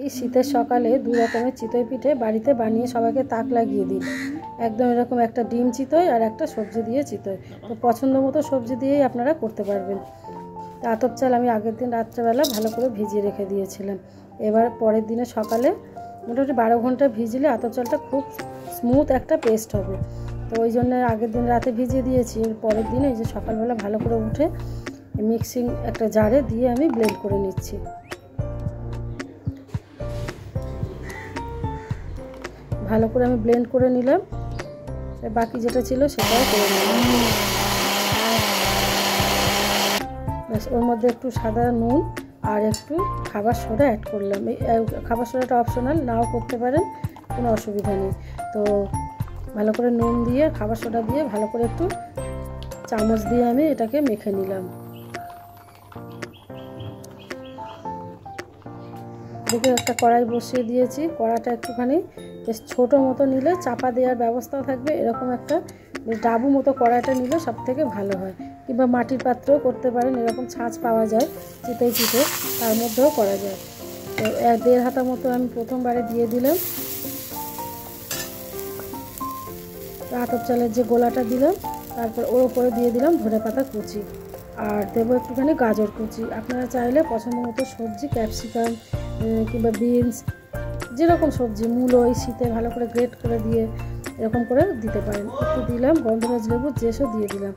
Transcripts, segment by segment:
এই শীতের সকালে দু রকমের চিতই পিঠে বাড়িতে বানিয়ে সবাইকে তাক লাগিয়ে দিন। একদম এরকম একটা ডিম চিতই আর একটা সবজি দিয়ে চিতই। তো পছন্দ মতো সবজি দিয়েই আপনারা করতে পারবেন। আতপ চাল আমি আগের দিন রাত্রেবেলা ভালো করে ভিজিয়ে রেখে দিয়েছিলাম। এবার পরের দিনে সকালে মোটামুটি 12 ঘন্টা ভিজলে আতপ চালটা খুব স্মুথ একটা পেস্ট হবে। তো ওই জন্য আগের দিন রাতে ভিজিয়ে দিয়েছি। পরের দিনে এই যে সকালবেলা ভালো করে উঠে মিক্সিং একটা জারে দিয়ে আমি ব্লেন্ড করে নিচ্ছি। ভালো করে আমি ব্লেন্ড করে নিলাম। বাকি যেটা ছিল সেটাও করে নিলাম। ব্যাস, ওর মধ্যে একটু সাদা নুন আর একটু খাবার সোডা অ্যাড করলাম। এই খাবার সোডাটা অপশনাল, নাও করতে পারেন, কোনো অসুবিধা নেই। তো ভালো করে নুন দিয়ে খাবার সোডা দিয়ে ভালো করে একটু চামচ দিয়ে আমি এটাকে মেখে নিলাম। দেখে একটা কড়াই বসিয়ে দিয়েছি। কড়াটা একটুখানি বেশ ছোটো মতো নিলে চাপা দেওয়ার ব্যবস্থাও থাকবে। এরকম একটা বেশ ডাবু মতো কড়াইটা নিলে সব থেকে ভালো হয়, কিংবা মাটির পাত্রেও করতে পারেন। এরকম ছাঁচ পাওয়া যায় চিতই পিঠে, তার মধ্যেও করা যায়। তো 1.5 হাতা মতো আমি প্রথমবারে দিয়ে দিলাম। আতপ চালের যে গোলাটা দিলাম, তারপর ওর উপরে দিয়ে দিলাম ধনেপাতা কুচি, আর দেবো একটুখানি গাজর কুচি। আপনারা চাইলে পছন্দ মতো সবজি, ক্যাপসিকাম কিংবা বিনস, যেরকম সবজি, মূলো এই শীতে ভালো করে গ্রেট করে দিয়ে এরকম করে দিতে পারেন। একটু দিলাম গন্ধরাজ লেবুর জেসও দিয়ে দিলাম,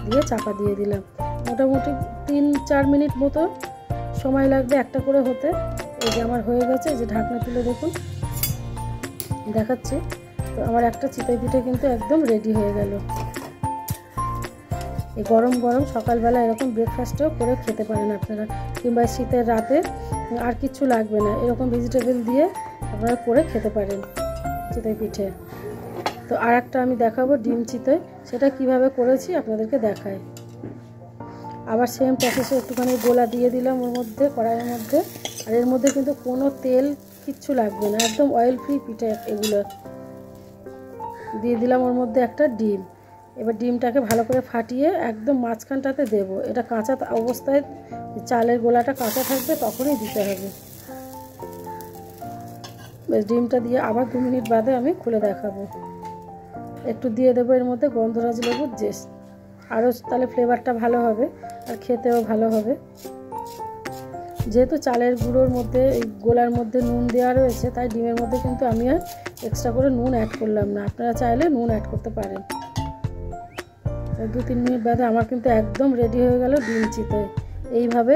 দিয়ে চাপা দিয়ে দিলাম। মোটামুটি 3-4 মিনিট মতো সময় লাগবে একটা করে হতে। এই যে আমার হয়ে গেছে, যে ঢাকনা তুলে দেখুন দেখাচ্ছি। তো আমার একটা চিতই পিঠে কিন্তু একদম রেডি হয়ে গেল। এই গরম গরম সকালবেলা এরকম ব্রেকফাস্টেও করে খেতে পারেন আপনারা, কিংবা শীতের রাতে আর কিছু লাগবে না, এরকম ভেজিটেবল দিয়ে আপনারা করে খেতে পারেন চিতই পিঠে। তো আর একটা আমি দেখাবো ডিম চিতই, সেটা কিভাবে করেছি আপনাদেরকে দেখাই। আবার সেম প্রসেসে একটুখানি গোলা দিয়ে দিলাম ওর মধ্যে, কড়াইয়ের মধ্যে। আর এর মধ্যে কিন্তু কোনো তেল কিচ্ছু লাগবে না, একদম অয়েল ফ্রি পিঠে এগুলো। দিয়ে দিলাম ওর মধ্যে একটা ডিম। এবার ডিমটাকে ভালো করে ফাটিয়ে একদম মাঝখানটাতে দেব। এটা কাঁচা অবস্থায়, চালের গোলাটা কাঁচা থাকবে তখনই দিতে হবে। বেশ, ডিমটা দিয়ে আবার 2 মিনিট বাদে আমি খুলে দেখাবো। একটু দিয়ে দেবো এর মধ্যে গন্ধরাজ লেবুর জেস, আরও তাহলে ফ্লেভারটা ভালো হবে আর খেতেও ভালো হবে। যেহেতু চালের গুঁড়োর মধ্যে, এই গোলার মধ্যে নুন দেওয়া রয়েছে, তাই ডিমের মধ্যে কিন্তু আমি আর এক্সট্রা করে নুন অ্যাড করলাম না। আপনারা চাইলে নুন অ্যাড করতে পারেন। 2-3 মিনিট বাদে আমার কিন্তু একদম রেডি হয়ে গেল ডিম চিতই। এইভাবে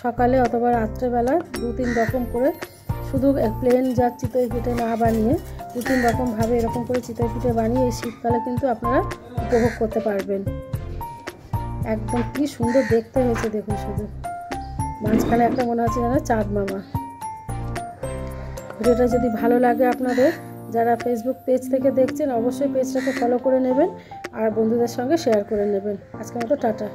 সকালে অথবা রাত্রেবেলা 2-3 রকম করে, শুধু প্লেন যা চিতই পিঠে না বানিয়ে 2-3 রকমভাবে এরকম করে চিতই পিঠে বানিয়ে এই শীতকালে কিন্তু আপনারা উপভোগ করতে পারবেন। একদম কি সুন্দর দেখতে হয়েছে দেখুন, শুধু মাঝখানে একটা মনে হচ্ছে যেন চাঁদ মামা। ভিডিওটা যদি ভালো লাগে আপনাদের, যারা ফেসবুক পেজ থেকে দেখছেন অবশ্যই পেজটাকে ফলো করে নেবেন আর বন্ধুদের সঙ্গে শেয়ার করে নেবেন। আজকের মতো টাটা।